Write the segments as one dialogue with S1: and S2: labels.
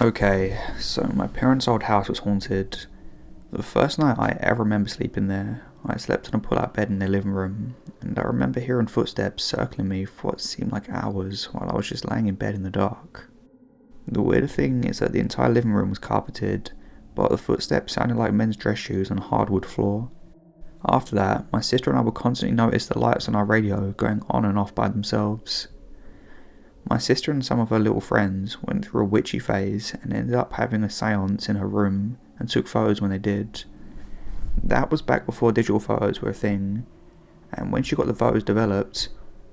S1: Okay, so my parents' old house was haunted. The first night I ever remember sleeping there, I slept on a pull-out bed in their living room, and I remember hearing footsteps circling me for what seemed like hours while I was just laying in bed in the dark. The weird thing is that the entire living room was carpeted, but the footsteps sounded like men's dress shoes on a hardwood floor. After that, my sister and I would constantly notice the lights on our radio going on and off by themselves. My sister and some of her little friends went through a witchy phase and ended up having a seance in her room and took photos when they did. That was back before digital photos were a thing, and when she got the photos developed,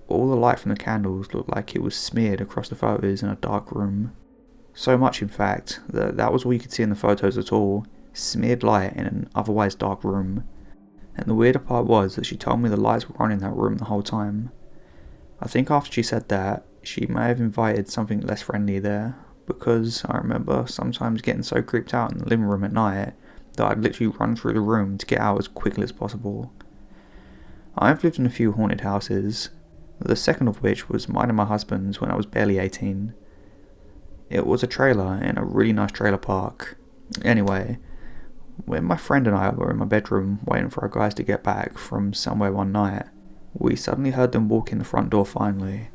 S1: all the light from the candles looked like it was smeared across the photos in a dark room. So much, in fact, that that was all you could see in the photos at all, smeared light in an otherwise dark room. And the weirder part was that she told me the lights were on in that room the whole time. I think after she said that, she may have invited something less friendly there, because I remember sometimes getting so creeped out in the living room at night that I'd literally run through the room to get out as quickly as possible. I've lived in a few haunted houses, the second of which was mine and my husband's when I was barely 18. It was a trailer in a really nice trailer park. Anyway, when my friend and I were in my bedroom waiting for our guys to get back from somewhere one night, we suddenly heard them walk in the front door finally.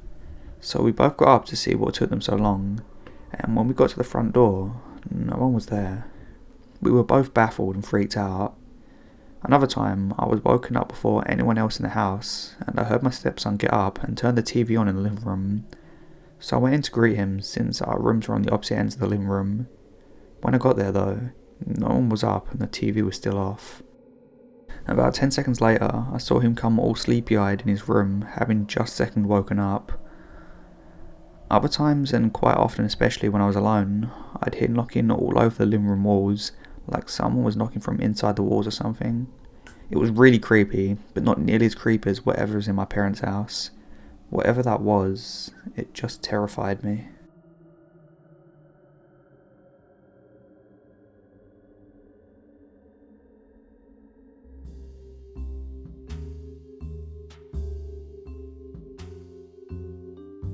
S1: So we both got up to see what took them so long, and when we got to the front door, no one was there. We were both baffled and freaked out. Another time, I was woken up before anyone else in the house, and I heard my stepson get up and turn the TV on in the living room. So I went in to greet him since our rooms were on the opposite ends of the living room. When I got there though, no one was up and the TV was still off. About 10 seconds later, I saw him come all sleepy-eyed in his room, having just second woken up. Other times, and quite often especially when I was alone, I'd hear knocking all over the living room walls, like someone was knocking from inside the walls or something. It was really creepy, but not nearly as creepy as whatever was in my parents' house. Whatever that was, it just terrified me.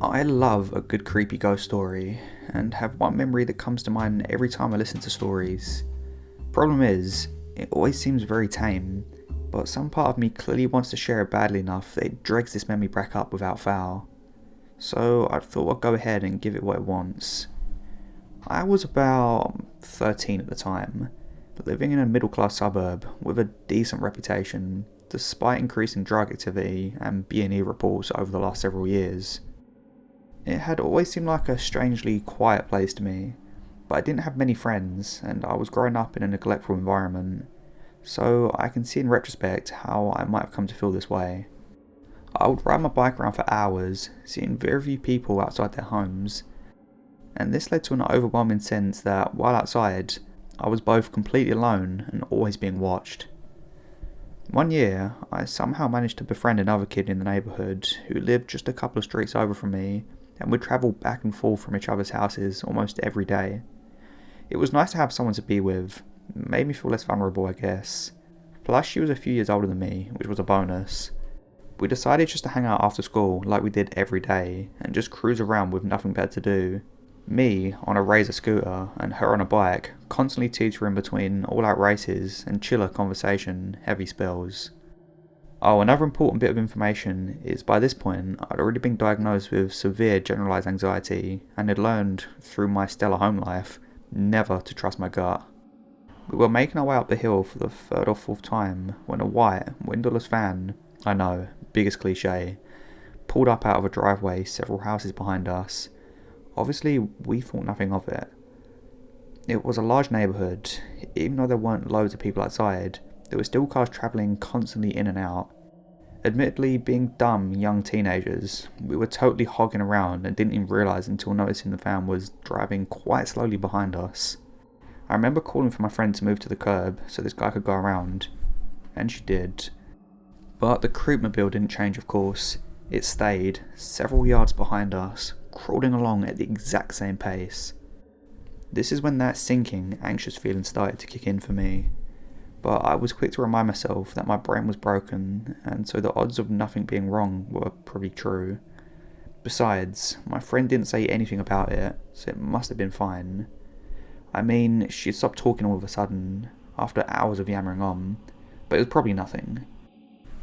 S1: I love a good creepy ghost story, and have one memory that comes to mind every time I listen to stories. Problem is, it always seems very tame, but some part of me clearly wants to share it badly enough that it drags this memory back up without fail. So I thought I'd go ahead and give it what it wants. I was about 13 at the time, living in a middle class suburb with a decent reputation, despite increasing drug activity and B&E reports over the last several years. It had always seemed like a strangely quiet place to me, but I didn't have many friends and I was growing up in a neglectful environment, so I can see in retrospect how I might have come to feel this way. I would ride my bike around for hours, seeing very few people outside their homes, and this led to an overwhelming sense that while outside, I was both completely alone and always being watched. One year, I somehow managed to befriend another kid in the neighbourhood who lived just a couple of streets over from me and would travel back and forth from each other's houses almost every day. It was nice to have someone to be with, made me feel less vulnerable I guess. Plus she was a few years older than me, which was a bonus. We decided just to hang out after school like we did every day and just cruise around with nothing better to do. Me on a razor scooter and her on a bike, constantly teetering between all out races and chiller conversation, heavy spells. Oh, another important bit of information is by this point I'd already been diagnosed with severe generalised anxiety and had learned through my stellar home life never to trust my gut. We were making our way up the hill for the third or fourth time when a white, windowless van, I know, biggest cliche, pulled up out of a driveway several houses behind us. Obviously, we thought nothing of it. It was a large neighbourhood. Even though there weren't loads of people outside, there were still cars travelling constantly in and out. Admittedly, being dumb young teenagers, we were totally hogging around and didn't even realise until noticing the van was driving quite slowly behind us. I remember calling for my friend to move to the curb so this guy could go around, and she did. But the Creepmobile didn't change, of course. It stayed several yards behind us, crawling along at the exact same pace. This is when that sinking, anxious feeling started to kick in for me. But I was quick to remind myself that my brain was broken, and so the odds of nothing being wrong were probably true. Besides, my friend didn't say anything about it, so it must have been fine. I mean, she stopped talking all of a sudden, after hours of yammering on, but it was probably nothing.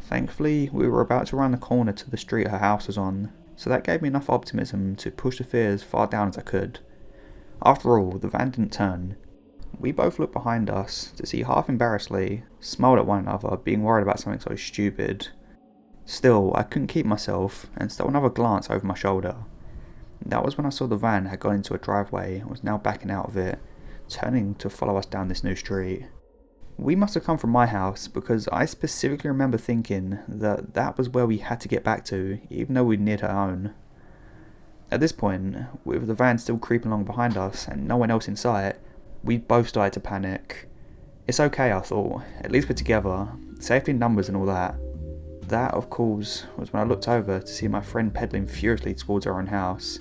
S1: Thankfully, we were about to round the corner to the street her house was on, so that gave me enough optimism to push the fear as far down as I could. After all, the van didn't turn. We both looked behind us to see half embarrassedly, smiled at one another, being worried about something so stupid. Still, I couldn't keep myself and stole another glance over my shoulder. That was when I saw the van had gone into a driveway and was now backing out of it, turning to follow us down this new street. We must have come from my house because I specifically remember thinking that that was where we had to get back to, even though we'd neared her own. At this point, with the van still creeping along behind us and no one else in sight, we both started to panic. It's okay, I thought, at least we're together, safety in numbers and all that. That, of course, was when I looked over to see my friend pedaling furiously towards her own house.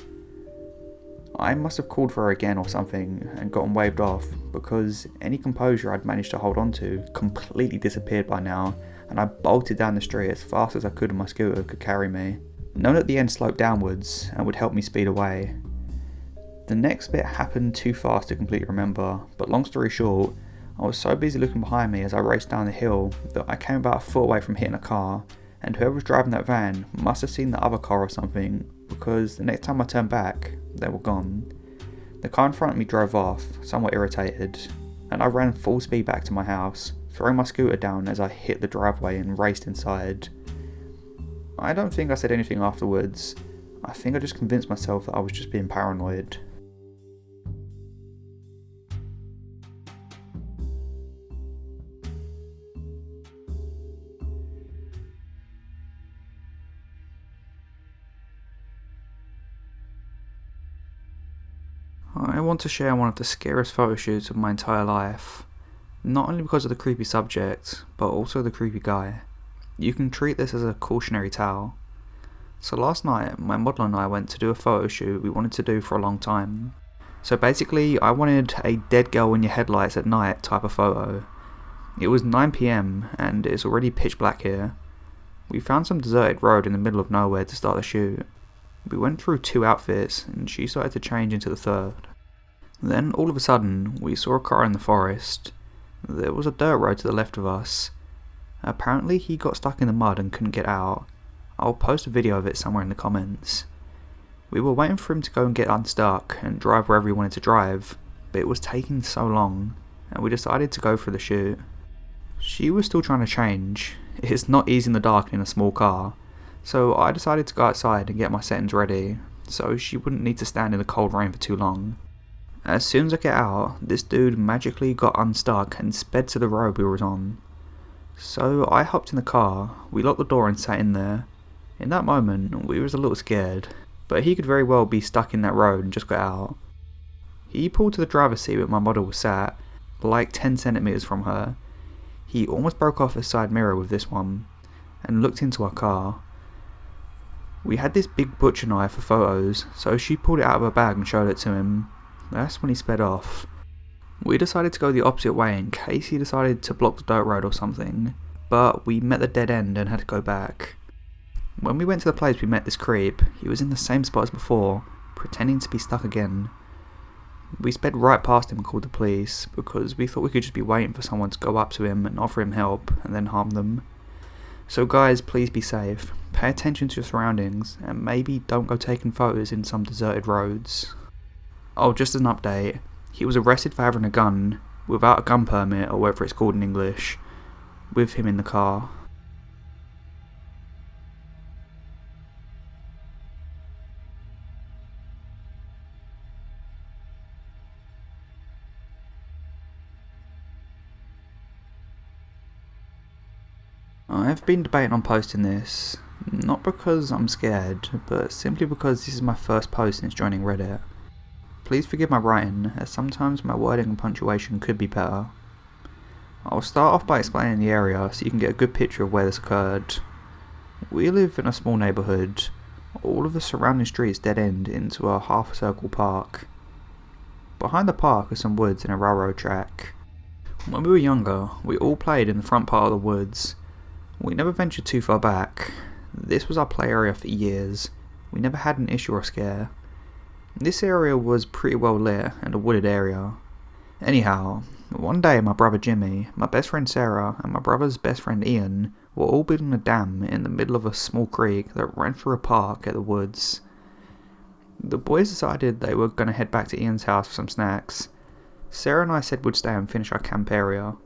S1: I must have called for her again or something and gotten waved off because any composure I'd managed to hold on to completely disappeared by now, and I bolted down the street as fast as I could and my scooter could carry me, knowing that the end sloped downwards and would help me speed away. The next bit happened too fast to completely remember, but long story short, I was so busy looking behind me as I raced down the hill that I came about a foot away from hitting a car, and whoever was driving that van must have seen the other car or something, because the next time I turned back, they were gone. The car in front of me drove off, somewhat irritated, and I ran full speed back to my house, throwing my scooter down as I hit the driveway and raced inside. I don't think I said anything afterwards. I think I just convinced myself that I was just being paranoid. I want to share one of the scariest photo shoots of my entire life. Not only because of the creepy subject, but also the creepy guy. You can treat this as a cautionary tale. So last night, my model and I went to do a photo shoot we wanted to do for a long time. So basically, I wanted a dead girl in your headlights at night type of photo. It was 9 PM and it's already pitch black here. We found some deserted road in the middle of nowhere to start the shoot. We went through 2 outfits and she started to change into the third. Then all of a sudden we saw a car in the forest. There was a dirt road to the left of us. Apparently he got stuck in the mud and couldn't get out. I'll post a video of it somewhere in the comments. We were waiting for him to go and get unstuck and drive wherever he wanted to drive, but it was taking so long and we decided to go for the shoot. She was still trying to change. It's not easy in the dark in a small car. So I decided to go outside and get my settings ready, so she wouldn't need to stand in the cold rain for too long. As soon as I get out, this dude magically got unstuck and sped to the road we were on. So I hopped in the car, we locked the door and sat in there. In that moment, we was a little scared, but he could very well be stuck in that road and just got out. He pulled to the driver's seat where my model was sat, like 10 centimeters from her. He almost broke off his side mirror with this one, and looked into our car. We had this big butcher knife for photos, so she pulled it out of her bag and showed it to him. That's when he sped off. We decided to go the opposite way in case he decided to block the dirt road or something, but we met the dead end and had to go back. When we went to the place we met this creep, he was in the same spot as before, pretending to be stuck again. We sped right past him and called the police, because we thought we could just be waiting for someone to go up to him and offer him help, and then harm them. So guys, please be safe, pay attention to your surroundings, and maybe don't go taking photos in some deserted roads. Oh, just as an update, he was arrested for having a gun, without a gun permit or whatever it's called in English, with him in the car. I've been debating on posting this, not because I'm scared, but simply because this is my first post since joining Reddit. Please forgive my writing, as sometimes my wording and punctuation could be better. I'll start off by explaining the area so you can get a good picture of where this occurred. We live in a small neighbourhood. All of the surrounding streets dead end into a half-circle park. Behind the park are some woods and a railroad track. When we were younger, we all played in the front part of the woods. We never ventured too far back. This was our play area for years. We never had an issue or scare. This area was pretty well lit and a wooded area. Anyhow, one day my brother Jimmy, my best friend Sarah, and my brother's best friend Ian were all building a dam in the middle of a small creek that ran through a park at the woods. The boys decided they were going to head back to Ian's house for some snacks. Sarah and I said we'd stay and finish our camp area.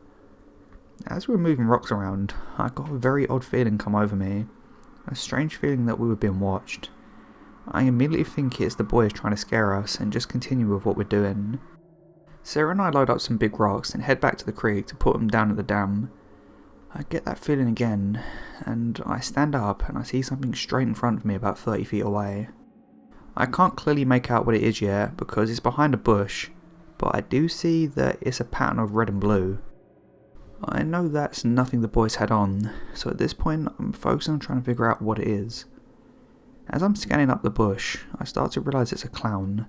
S1: As we were moving rocks around, I got a very odd feeling come over me. A strange feeling that we were being watched. I immediately think it's the boys trying to scare us and just continue with what we're doing. Sarah and I load up some big rocks and head back to the creek to put them down at the dam. I get that feeling again, and I stand up and I see something straight in front of me about 30 feet away. I can't clearly make out what it is yet because it's behind a bush, but I do see that it's a pattern of red and blue. I know that's nothing the boys had on, so at this point I'm focusing on trying to figure out what it is. As I'm scanning up the bush, I start to realise it's a clown.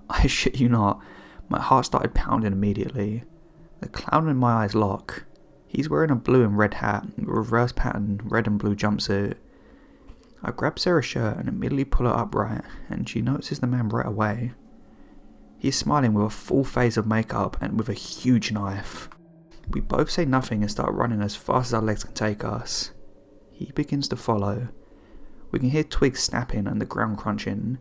S1: I shit you not, my heart started pounding immediately. The clown in my eyes lock. He's wearing a blue and red hat, a reverse pattern red and blue jumpsuit. I grab Sarah's shirt and immediately pull it upright, and she notices the man right away. He's smiling with a full face of makeup and with a huge knife. We both say nothing and start running as fast as our legs can take us. He begins to follow. We can hear twigs snapping and the ground crunching,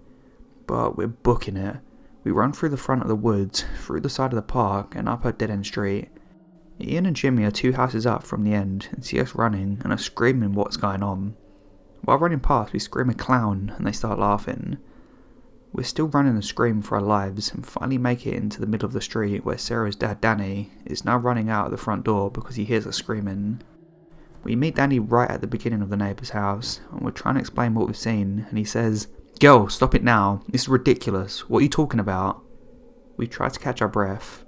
S1: but we're booking it. We run through the front of the woods, through the side of the park and up a dead-end street. Ian and Jimmy are 2 houses up from the end and see us running and are screaming what's going on. While running past, we scream a clown and they start laughing. We're still running and screaming for our lives and finally make it into the middle of the street where Sarah's dad Danny is now running out of the front door because he hears us screaming. We meet Danny right at the beginning of the neighbour's house and we're trying to explain what we've seen and he says, "Girl, stop it now, this is ridiculous, what are you talking about?" We try to catch our breath.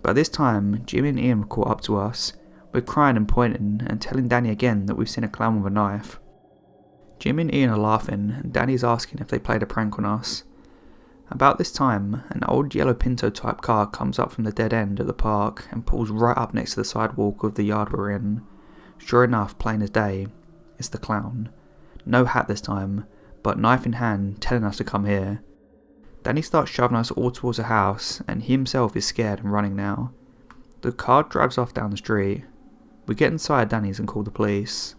S1: By this time, Jimmy and Ian have caught up to us. We're crying and pointing and telling Danny again that we've seen a clown with a knife. Jimmy and Ian are laughing and Danny's asking if they played a prank on us. About this time, an old yellow Pinto type car comes up from the dead end of the park and pulls right up next to the sidewalk of the yard we're in. Sure enough, plain as day, it's the clown. No hat this time, but knife in hand telling us to come here. Danny starts shoving us all towards the house and he himself is scared and running now. The car drives off down the street. We get inside Danny's and call the police.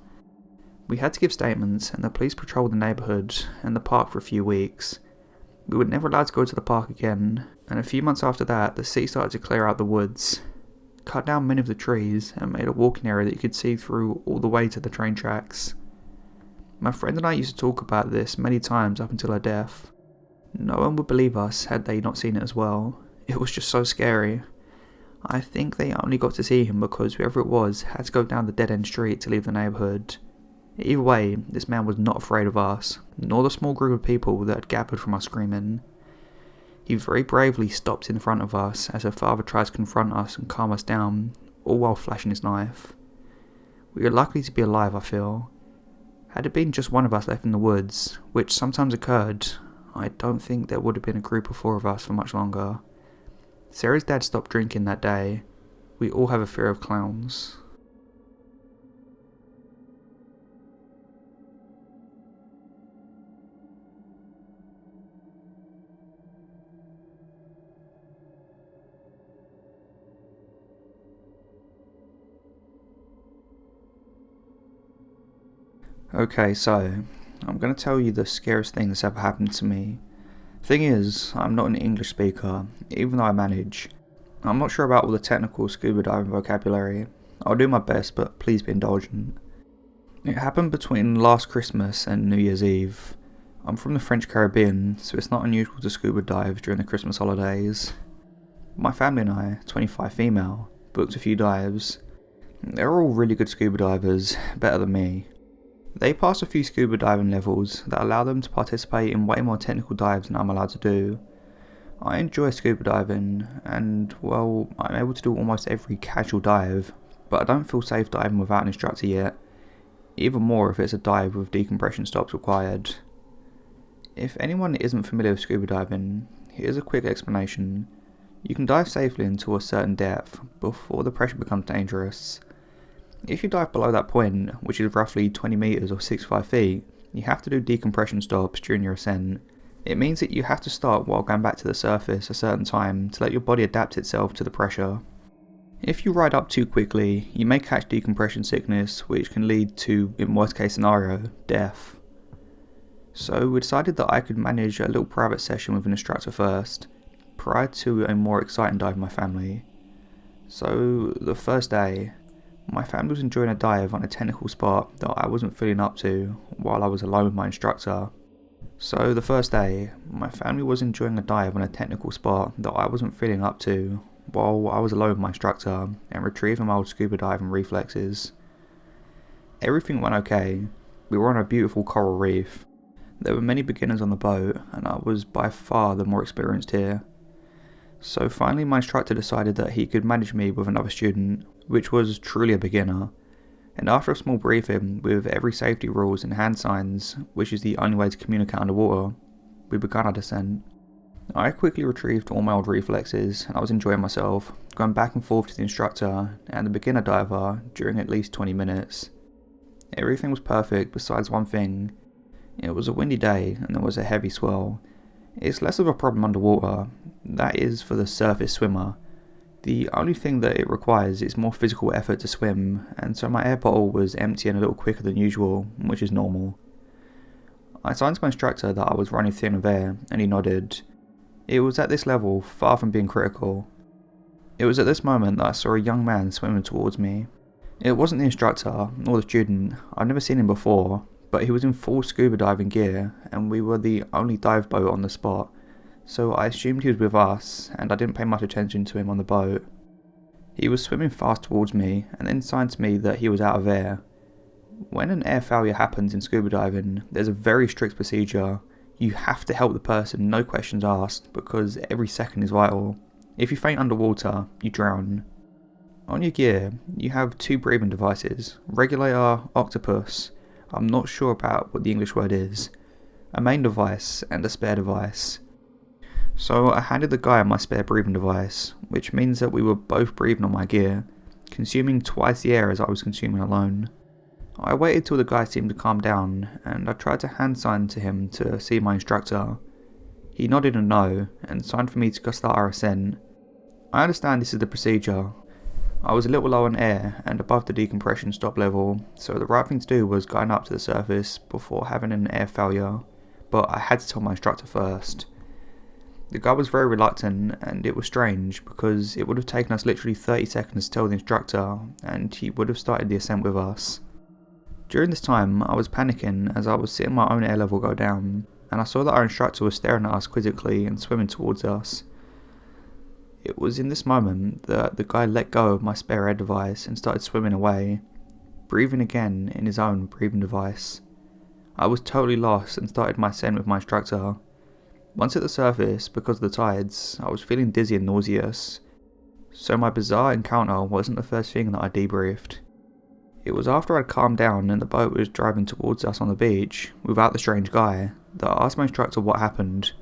S1: We had to give statements and the police patrolled the neighbourhood and the park for a few weeks. We were never allowed to go to the park again, and a few months after that the city started to clear out the woods, cut down many of the trees and made a walking area that you could see through all the way to the train tracks. My friend and I used to talk about this many times up until her death. No one would believe us had they not seen it as well. It was just so scary. I think they only got to see him because whoever it was had to go down the dead end street to leave the neighbourhood. Either way, this man was not afraid of us, nor the small group of people that had gathered from us screaming. He very bravely stops in front of us as her father tries to confront us and calm us down, all while flashing his knife. We were lucky to be alive, I feel. Had it been just one of us left in the woods, which sometimes occurred, I don't think there would have been a group of 4 of us for much longer. Sarah's dad stopped drinking that day. We all have a fear of clowns. Okay, so I'm going to tell you the scariest thing that's ever happened to me. Thing is, I'm not an English speaker, even though I manage. I'm not sure about all the technical scuba diving vocabulary. I'll do my best, but please be indulgent. It happened between last Christmas and New Year's Eve. I'm from the French Caribbean, so it's not unusual to scuba dive during the Christmas holidays. My family and I, 25 female, booked a few dives. They're all really good scuba divers, better than me. They pass a few scuba diving levels that allow them to participate in way more technical dives than I'm allowed to do. I enjoy scuba diving and, well, I'm able to do almost every casual dive, but I don't feel safe diving without an instructor yet, even more if it's a dive with decompression stops required. If anyone isn't familiar with scuba diving, here's a quick explanation. You can dive safely until a certain depth before the pressure becomes dangerous. If you dive below that point, which is roughly 20 meters or 65 feet, you have to do decompression stops during your ascent. It means that you have to start while going back to the surface a certain time to let your body adapt itself to the pressure. If you ride up too quickly, you may catch decompression sickness, which can lead to, in worst case scenario, death. So we decided that I could manage a little private session with an instructor first, prior to a more exciting dive with my family. So the first day, my family was enjoying a dive on a technical spot that I wasn't feeling up to while I was alone with my instructor. So the first day, my family was enjoying a dive on a technical spot that I wasn't feeling up to while I was alone with my instructor and retrieving my old scuba diving reflexes. Everything went okay. We were on a beautiful coral reef. There were many beginners on the boat, and I was by far the more experienced here. So finally my instructor decided that he could manage me with another student, which was truly a beginner. And after a small briefing with every safety rules and hand signs, which is the only way to communicate underwater, we began our descent. I quickly retrieved all my old reflexes and I was enjoying myself, going back and forth to the instructor and the beginner diver during at least 20 minutes. Everything was perfect besides one thing. It was a windy day and there was a heavy swell. It's less of a problem underwater, that is for the surface swimmer. The only thing that it requires is more physical effort to swim, and so my air bottle was emptying a little quicker than usual, which is normal. I signed to my instructor that I was running thin of air, and he nodded. It was at this level, far from being critical. It was at this moment that I saw a young man swimming towards me. It wasn't the instructor, nor the student. I'd never seen him before, but he was in full scuba diving gear, and we were the only dive boat on the spot. So I assumed he was with us, and I didn't pay much attention to him on the boat. He was swimming fast towards me, and then signed to me that he was out of air. When an air failure happens in scuba diving, there's a very strict procedure. You have to help the person, no questions asked, because every second is vital. If you faint underwater, you drown. On your gear, you have two breathing devices, regulator, octopus, I'm not sure about what the English word is, a main device and a spare device. So I handed the guy my spare breathing device, which means that we were both breathing on my gear, consuming twice the air as I was consuming alone. I waited till the guy seemed to calm down, and I tried to hand sign to him to see my instructor. He nodded a no, and signed for me to go start our ascent. I understand this is the procedure. I was a little low on air and above the decompression stop level, so the right thing to do was going up to the surface before having an air failure, but I had to tell my instructor first. The guy was very reluctant, and it was strange because it would have taken us literally 30 seconds to tell the instructor, and he would have started the ascent with us. During this time, I was panicking as I was seeing my own air level go down, and I saw that our instructor was staring at us quizzically and swimming towards us. It was in this moment that the guy let go of my spare air device and started swimming away, breathing again in his own breathing device. I was totally lost and started my ascent with my instructor. Once at the surface, because of the tides, I was feeling dizzy and nauseous, so my bizarre encounter wasn't the first thing that I debriefed. It was after I'd calmed down and the boat was driving towards us on the beach, without the strange guy, that I asked my instructor what happened.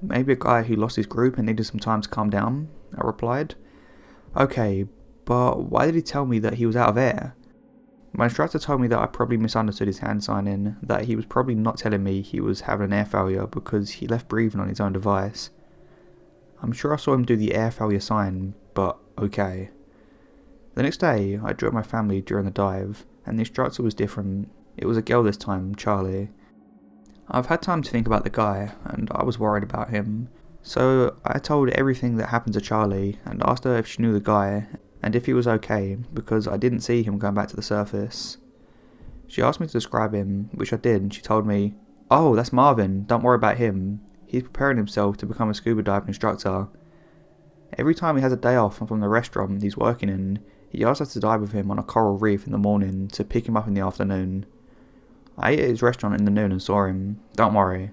S1: Maybe a guy who lost his group and needed some time to calm down, I replied. Okay, but why did he tell me that he was out of air? My instructor told me that I probably misunderstood his hand signing, that he was probably not telling me he was having an air failure because he left breathing on his own device. I'm sure I saw him do the air failure sign, but okay. The next day, I joined my family during the dive, and the instructor was different. It was a girl this time, Charlie. I've had time to think about the guy, and I was worried about him. So I told everything that happened to Charlie, and asked her if she knew the guy, and if he was okay, because I didn't see him going back to the surface. She asked me to describe him, which I did, and she told me, "Oh, that's Marvin, don't worry about him. He's preparing himself to become a scuba diving instructor. Every time he has a day off from the restaurant he's working in, he asks us to dive with him on a coral reef in the morning to pick him up in the afternoon. I ate at his restaurant in the noon and saw him, don't worry."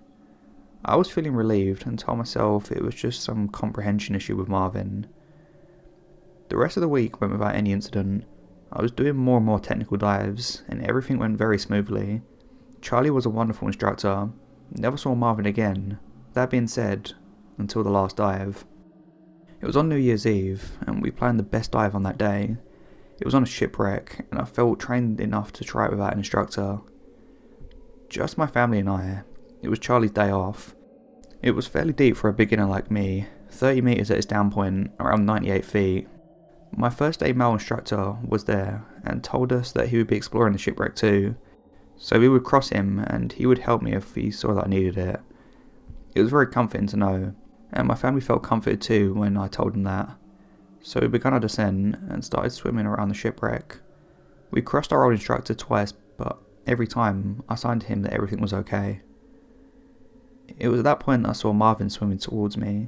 S1: I was feeling relieved and told myself it was just some comprehension issue with Marvin. The rest of the week went without any incident. I was doing more and more technical dives, and everything went very smoothly. Charlie was a wonderful instructor. Never saw Marvin again. That being said, until the last dive. It was on New Year's Eve, and we planned the best dive on that day. It was on a shipwreck, and I felt trained enough to try it without an instructor. Just my family and I. It was Charlie's day off. It was fairly deep for a beginner like me, 30 metres at its down point, around 98 feet. My first day male instructor was there and told us that he would be exploring the shipwreck too, so we would cross him and he would help me if he saw that I needed it. It was very comforting to know, and my family felt comforted too when I told them that. So we began our descent and started swimming around the shipwreck. We crossed our old instructor twice, but every time I signed to him that everything was okay. It was at that point that I saw Marvin swimming towards me.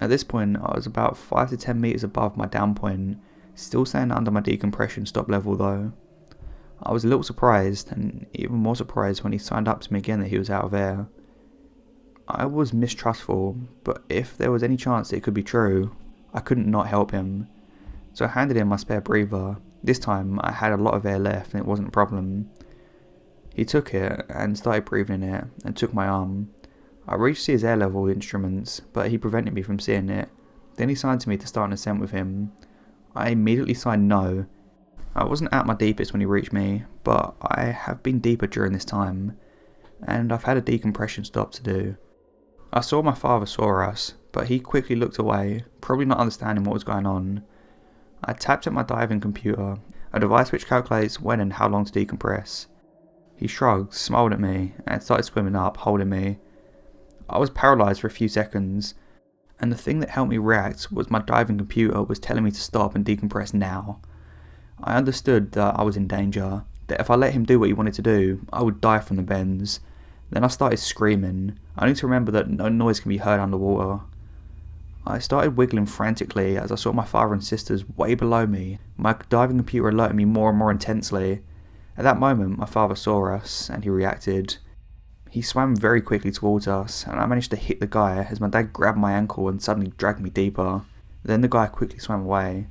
S1: At this point I was about 5 to 10 metres above my down point, still staying under my decompression stop level though. I was a little surprised, and even more surprised when he signed up to me again that he was out of air. I was mistrustful, but if there was any chance it could be true, I couldn't not help him. So I handed him my spare breather. This time I had a lot of air left and it wasn't a problem. He took it and started breathing in it and took my arm. I reached to see his air level instruments, but he prevented me from seeing it. Then he signed to me to start an ascent with him. I immediately signed no. I wasn't at my deepest when he reached me, but I have been deeper during this time, and I've had a decompression stop to do. I saw my father saw us, but he quickly looked away, probably not understanding what was going on. I tapped at my diving computer, a device which calculates when and how long to decompress. He shrugged, smiled at me, and started swimming up, holding me. I was paralysed for a few seconds, and the thing that helped me react was my diving computer was telling me to stop and decompress now. I understood that I was in danger, that if I let him do what he wanted to do, I would die from the bends. Then I started screaming. I need to remember that no noise can be heard underwater. I started wiggling frantically as I saw my father and sisters way below me, my diving computer alerting me more and more intensely. At that moment, my father saw us, and he reacted. He swam very quickly towards us, and I managed to hit the guy as my dad grabbed my ankle and suddenly dragged me deeper. Then the guy quickly swam away.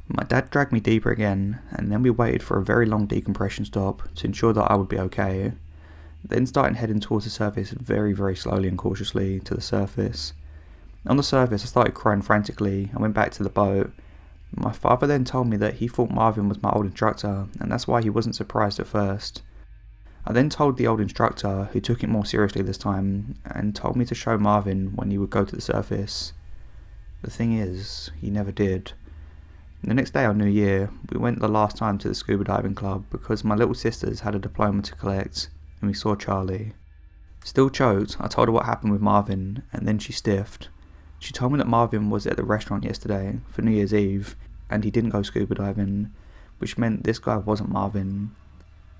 S1: My dad dragged me deeper again, and then we waited for a very long decompression stop to ensure that I would be okay. Then started heading towards the surface very slowly and cautiously to the surface. On the surface I started crying frantically and went back to the boat. My father then told me that he thought Marvin was my old instructor, and that's why he wasn't surprised at first. I then told the old instructor, who took it more seriously this time, and told me to show Marvin when he would go to the surface. The thing is, he never did. The next day on New Year, we went the last time to the scuba diving club because my little sisters had a diploma to collect, and we saw Charlie. Still choked, I told her what happened with Marvin, and then she stiffed. She told me that Marvin was at the restaurant yesterday for New Year's Eve, and he didn't go scuba diving, which meant this guy wasn't Marvin.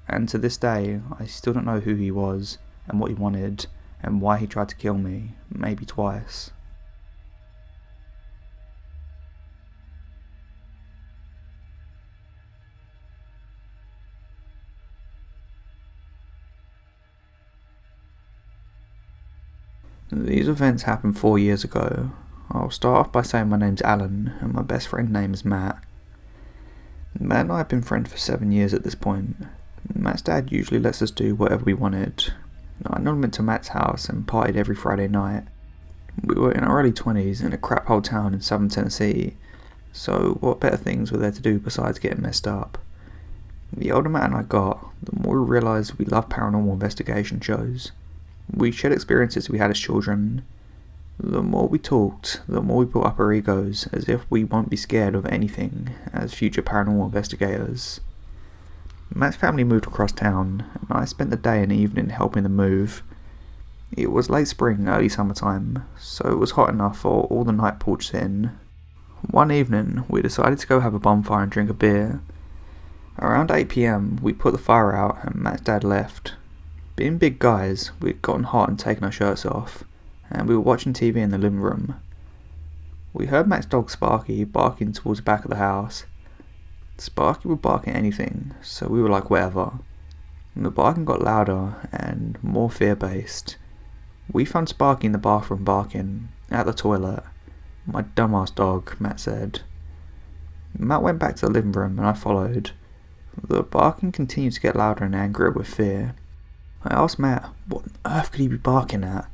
S1: And to this day, I still don't know who he was, and what he wanted, and why he tried to kill me, maybe twice. These events happened 4 years ago. I'll start off by saying my name's Alan, and my best friend name is Matt. Matt and I have been friends for 7 years at this point. Matt's dad usually lets us do whatever we wanted. I normally went to Matt's house and partied every Friday night. We were in our early 20s in a crap hole town in southern Tennessee, so what better things were there to do besides getting messed up? The older Matt and I got, the more we realised we loved paranormal investigation shows. We shared experiences we had as children. The more we talked, the more we built up our egos, as if we won't be scared of anything as future paranormal investigators. Matt's family moved across town, and I spent the day and evening helping them move. It was late spring, early summertime, so it was hot enough for all the night porch sitting. One evening, we decided to go have a bonfire and drink a beer. Around 8 PM, we put the fire out and Matt's dad left. Being big guys, we'd gotten hot and taken our shirts off, and we were watching TV in the living room. We heard Matt's dog Sparky barking towards the back of the house. Sparky would bark at anything, so we were like whatever. And the barking got louder and more fear-based. We found Sparky in the bathroom barking, at the toilet. My dumbass dog, Matt said. Matt went back to the living room and I followed. The barking continued to get louder and angrier with fear. I asked Matt, what on earth could he be barking at?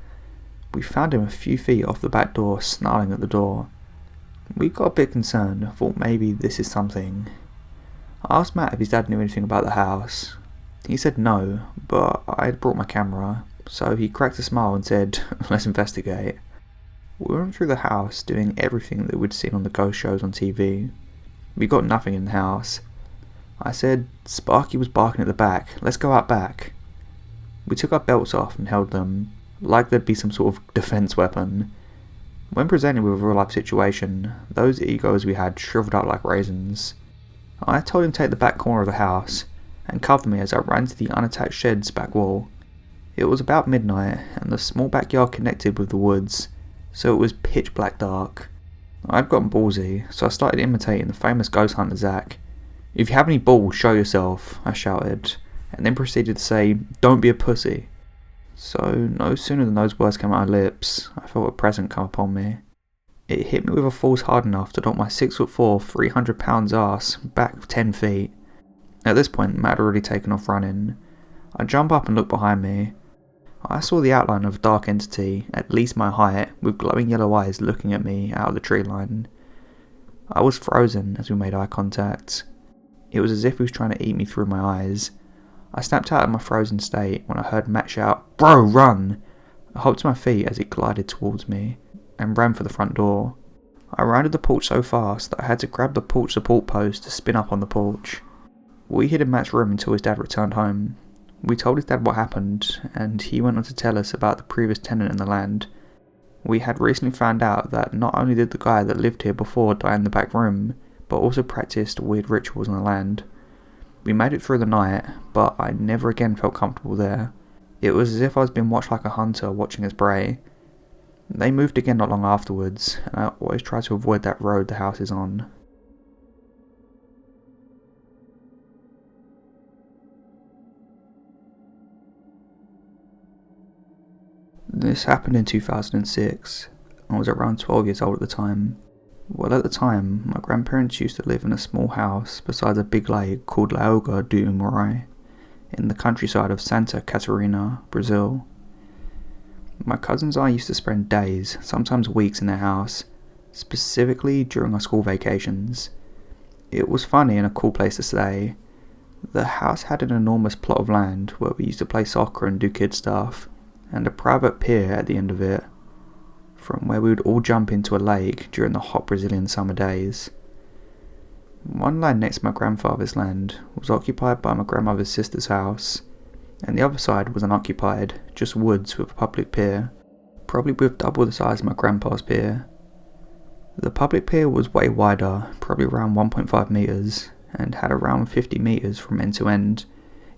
S1: We found him a few feet off the back door, snarling at the door. We got a bit concerned, thought maybe this is something. I asked Matt if his dad knew anything about the house. He said no, but I had brought my camera, So he cracked a smile and said, let's investigate. We went through the house doing everything that we'd seen on the ghost shows on TV. We got nothing in the house. I said, Sparky was barking at the back, let's go out back. We took our belts off and held them, like there'd be some sort of defense weapon. When presented with a real life situation, those egos we had shriveled up like raisins. I told him to take the back corner of the house and cover me as I ran to the unattached shed's back wall. It was about midnight and the small backyard connected with the woods, so it was pitch black dark. I'd gotten ballsy, so I started imitating the famous ghost hunter Zach. If you have any balls, show yourself, I shouted, and then proceeded to say, don't be a pussy. So no sooner than those words came out of my lips, I felt a presence come upon me. It hit me with a force hard enough to knock my 6'4", 300 pounds ass back 10 feet. At this point, Matt had already taken off running. I jump up and look behind me. I saw the outline of a dark entity, at least my height, with glowing yellow eyes looking at me out of the tree line. I was frozen as we made eye contact. It was as if he was trying to eat me through my eyes. I snapped out of my frozen state when I heard Matt shout, "Bro, run!" I hopped to my feet as it glided towards me, and ran for the front door. I rounded the porch so fast that I had to grab the porch support post to spin up on the porch. We hid in Matt's room until his dad returned home. We told his dad what happened, and he went on to tell us about the previous tenant in the land. We had recently found out that not only did the guy that lived here before die in the back room, but also practiced weird rituals on the land. We made it through the night, but I never again felt comfortable there. It was as if I was being watched like a hunter watching his prey. They moved again not long afterwards, and I always try to avoid that road the house is on. This happened in 2006. I was around 12 years old at the time. Well, at the time, my grandparents used to live in a small house beside a big lake called Lagoa do Umurai, in the countryside of Santa Catarina, Brazil. My cousins and I used to spend days, sometimes weeks in their house, specifically during our school vacations. It was funny and a cool place to stay. The house had an enormous plot of land where we used to play soccer and do kid stuff, and a private pier at the end of it, from where we would all jump into a lake during the hot Brazilian summer days. One land next to my grandfather's land was occupied by my grandmother's sister's house, and the other side was unoccupied, just woods with a public pier, probably with double the size of my grandpa's pier. The public pier was way wider, probably around 1.5 metres, and had around 50 metres from end to end.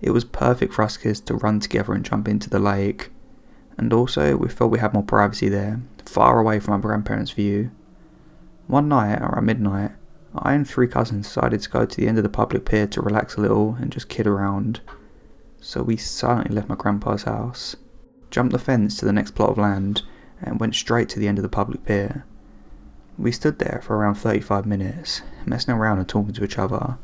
S1: It was perfect for us kids to run together and jump into the lake, and also we felt we had more privacy there, far away from our grandparents' view. One night, around midnight, I and 3 cousins decided to go to the end of the public pier to relax a little and just kid around. So we silently left my grandpa's house, jumped the fence to the next plot of land, and went straight to the end of the public pier. We stood there for around 35 minutes, messing around and talking to each other.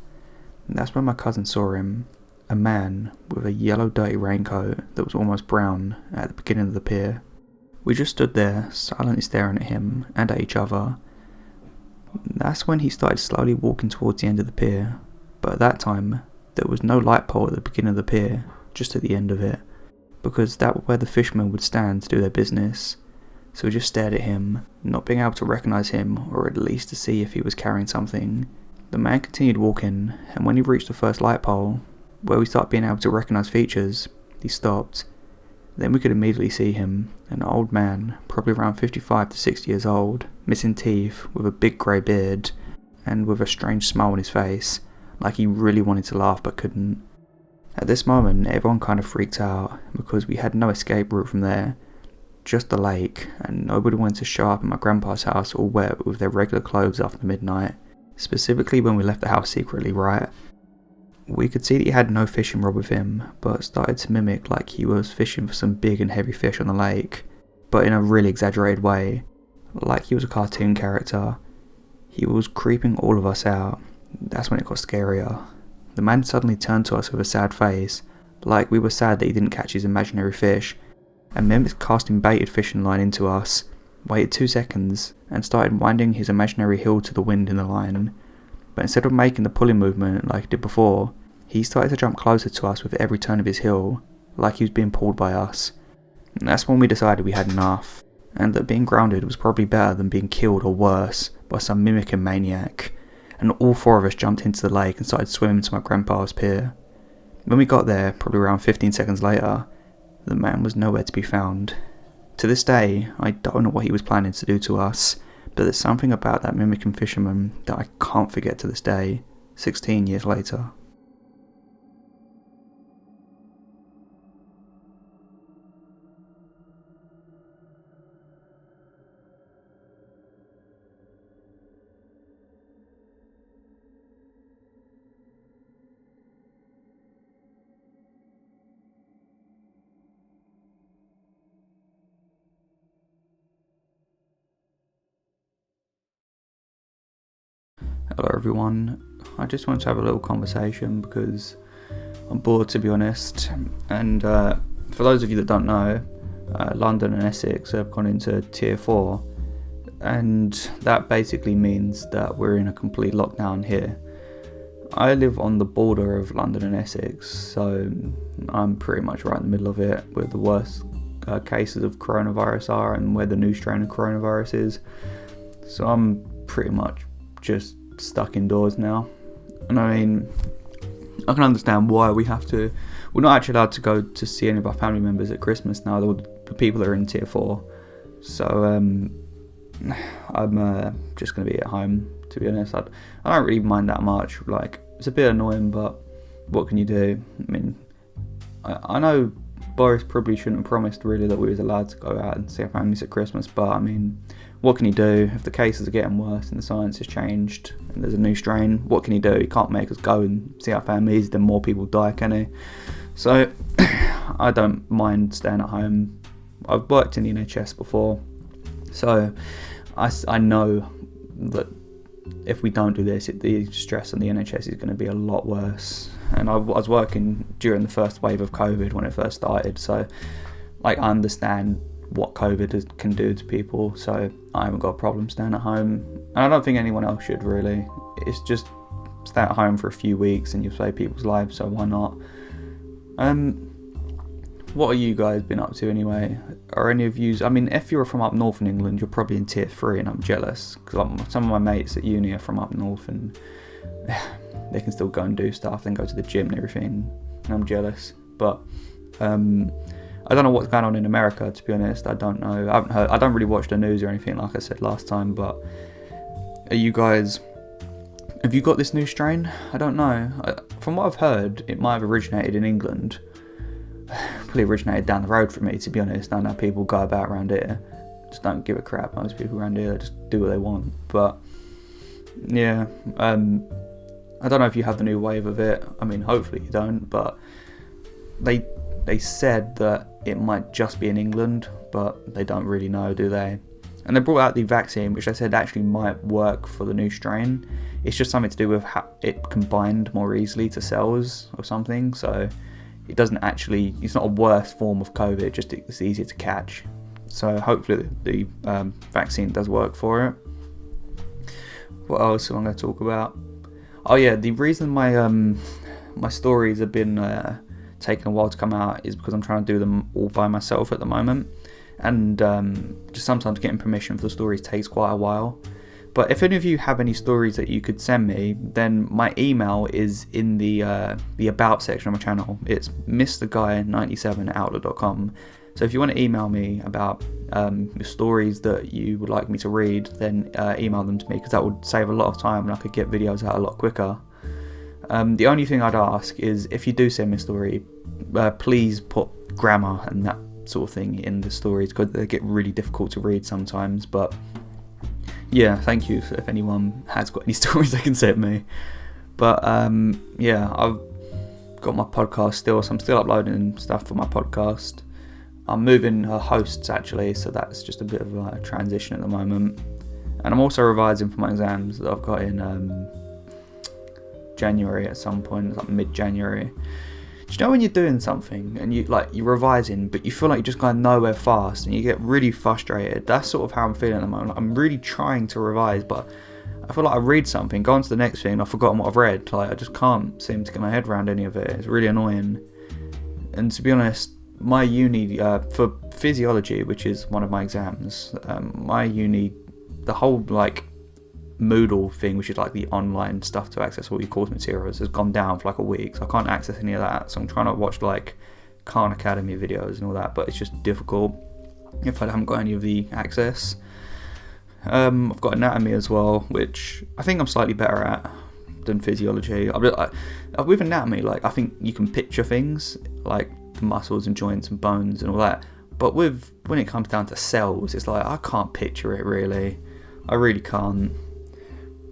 S1: And that's when my cousin saw him, a man with a yellow dirty raincoat that was almost brown at the beginning of the pier. We just stood there, silently staring at him and at each other. That's when he started slowly walking towards the end of the pier, but at that time, there was no light pole at the beginning of the pier, just at the end of it, because that was where the fishermen would stand to do their business. So we just stared at him, not being able to recognise him, or at least to see if he was carrying something. The man continued walking, and when he reached the first light pole, where we started being able to recognise features, he stopped. Then we could immediately see him, an old man, probably around 55 to 60 years old, missing teeth, with a big grey beard, and with a strange smile on his face, like he really wanted to laugh but couldn't. At this moment, everyone kind of freaked out, because we had no escape route from there, just the lake, and nobody wanted to show up at my grandpa's house all wet with their regular clothes after midnight, specifically when we left the house secretly, right? We could see that he had no fishing rod with him, but started to mimic like he was fishing for some big and heavy fish on the lake, but in a really exaggerated way, like he was a cartoon character. He was creeping all of us out. That's when it got scarier. The man suddenly turned to us with a sad face, like we were sad that he didn't catch his imaginary fish, and then casting baited fishing line into us, waited 2 seconds, and started winding his imaginary heel to the wind in the line. But instead of making the pulling movement like he did before, he started to jump closer to us with every turn of his heel, like he was being pulled by us. And that's when we decided we had enough, and that being grounded was probably better than being killed or worse by some mimicking maniac, and all four of us jumped into the lake and started swimming to my grandpa's pier. When we got there, probably around 15 seconds later, the man was nowhere to be found. To this day, I don't know what he was planning to do to us, but there's something about that mimicking fisherman that I can't forget to this day, 16 years later. Hello everyone, I just wanted to have a little conversation because I'm bored, to be honest, and for those of you that don't know, London and Essex have gone into tier 4, and that basically means that we're in a complete lockdown here. I live on the border of London and Essex, so I'm pretty much right in the middle of it, where the worst cases of coronavirus are and where the new strain of coronavirus is. So I'm pretty much just stuck indoors now. And I mean, I can understand why we're not actually allowed to go to see any of our family members at Christmas now, the people that are in tier 4. So I'm just going to be at home, to be honest. I don't really mind that much. Like, it's a bit annoying, but what can you do? I mean, I know Boris probably shouldn't have promised really that we was allowed to go out and see our families at Christmas, but I mean, what can you do? If the cases are getting worse and the science has changed and there's a new strain, what can you do? He can't make us go and see our families, then more people die, can he? So I don't mind staying at home. I've worked in the NHS before, so I know that if we don't do this, the stress on the NHS is going to be a lot worse. And I was working during the first wave of COVID when it first started, so like I understand what COVID can do to people, so I haven't got a problem staying at home, and I don't think anyone else should really. It's just stay at home for a few weeks and you save people's lives, so why not? What have you guys been up to anyway? Are any of you, I mean, if you're from up north in England, you're probably in tier 3, and I'm jealous, because some of my mates at uni are from up north and they can still go and do stuff and go to the gym and everything, and I'm jealous. But I don't know what's going on in America, to be honest. I don't know. I don't really watch the news or anything, like I said last time, but have you got this new strain? I don't know. From what I've heard, it might have originated in England. Probably originated down the road from me, to be honest. I know people go about around here, just don't give a crap. Most people around here just do what they want. But yeah, I don't know if you have the new wave of it. I mean, hopefully you don't, but they said that it might just be in England, but they don't really know, do they? And they brought out the vaccine, which they said actually might work for the new strain. It's just something to do with how it can bind more easily to cells or something, so it doesn't actually, it's not a worse form of COVID, just it's easier to catch. So hopefully the vaccine does work for it. What else am I going to talk about? Oh yeah, the reason my stories have been taking a while to come out is because I'm trying to do them all by myself at the moment, and just sometimes getting permission for the stories takes quite a while. But if any of you have any stories that you could send me, then my email is in the about section of my channel. It's mrguy97@outlook.com. So if you want to email me about the stories that you would like me to read, then email them to me, because that would save a lot of time and I could get videos out a lot quicker. The only thing I'd ask is, if you do send me a story, please put grammar and that sort of thing in the stories, because they get really difficult to read sometimes. But yeah, thank you if anyone has got any stories they can send me. But yeah, I've got my podcast still, so I'm still uploading stuff for my podcast. I'm moving hosts actually, so that's just a bit of a transition at the moment. And I'm also revising for my exams that I've got in January at some point, like mid-January. Do you know when you're doing something and you're revising, but you feel like you're just going nowhere fast and you get really frustrated? That's sort of how I'm feeling at the moment. I'm really trying to revise, but I feel like I read something, go on to the next thing, and I've forgotten what I've read. Like, I just can't seem to get my head around any of it. It's really annoying. And to be honest, my uni for physiology, which is one of my exams, my uni, the whole like Moodle thing, which is like the online stuff to access all your course materials, has gone down for like a week, so I can't access any of that. So I'm trying to watch like Khan Academy videos and all that, but it's just difficult if I haven't got any of the access. I've got anatomy as well, which I think I'm slightly better at than physiology. With anatomy, like I think you can picture things like the muscles and joints and bones and all that, but when it comes down to cells, it's like I can't picture it really. I really can't.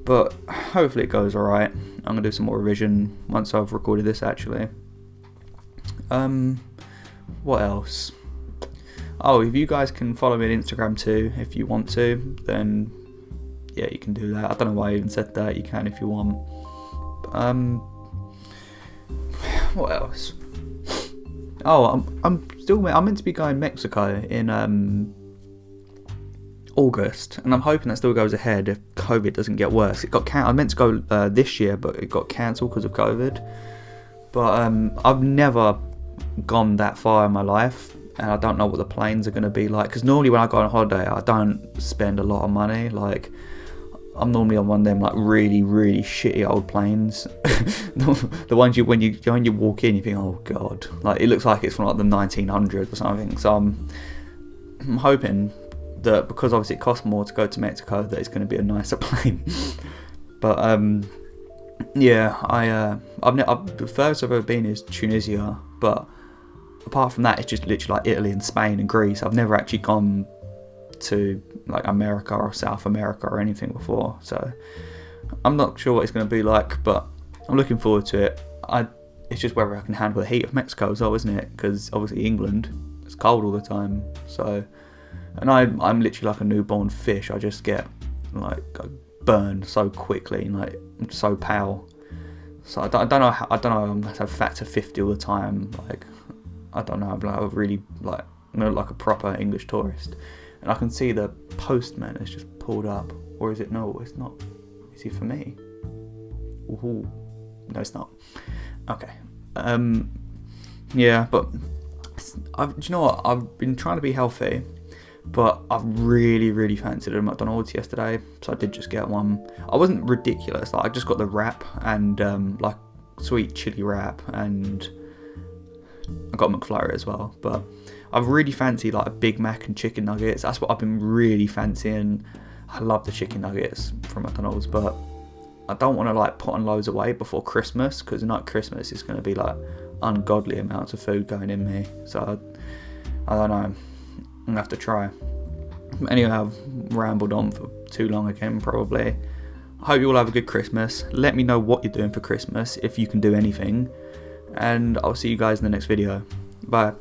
S1: But hopefully it goes alright. I'm gonna do some more revision once I've recorded this actually. What else? Oh, if you guys can follow me on Instagram too, if you want to, then yeah, you can do that. I don't know why I even said that. You can if you want. What else? Oh, I'm meant to be going to Mexico in August, and I'm hoping that still goes ahead if COVID doesn't get worse. It got I meant to go this year, but it got cancelled because of COVID. But I've never gone that far in my life, and I don't know what the planes are going to be like, because normally when I go on holiday I don't spend a lot of money. Like I'm normally on one of them like really shitty old planes. The ones when you walk in you think, oh god, like it looks like it's from like the 1900s or something. So I'm hoping that, because obviously it costs more to go to Mexico, that it's going to be a nicer plane. But yeah, the furthest I've ever been is Tunisia, but apart from that it's just literally like Italy and Spain and Greece. I've never actually gone to like America or South America or anything before, so I'm not sure what it's going to be like, but I'm looking forward to it. It's just whether I can handle the heat of Mexico as well, isn't it? Because obviously England, it's cold all the time, so, and I'm literally like a newborn fish. I just get like burned so quickly, and like I'm so pale. So I don't know. I'm going to have factor 50 all the time. Like I don't know. I'm like really like I'm gonna look like a proper English tourist. And I can see the postman has just pulled up, or is it? No, it's not. Is he for me? Ooh, no, it's not. Okay. Yeah, but do you know what? I've been trying to be healthy, but I've really fancied a McDonald's yesterday, so I did just get one. I wasn't ridiculous. Like I just got the wrap and like sweet chili wrap, and I got McFlurry as well. But I've really fancied like a Big Mac and chicken nuggets. That's what I've been really fancying. I love the chicken nuggets from McDonald's, but I don't want to like put on loads of weight before Christmas, because not Christmas it's going to be like ungodly amounts of food going in me. So I don't know. I'm gonna have to try. Anyway, I've rambled on for too long again probably. I hope you all have a good Christmas. Let me know what you're doing for Christmas, if you can do anything, and I'll see you guys in the next video. Bye.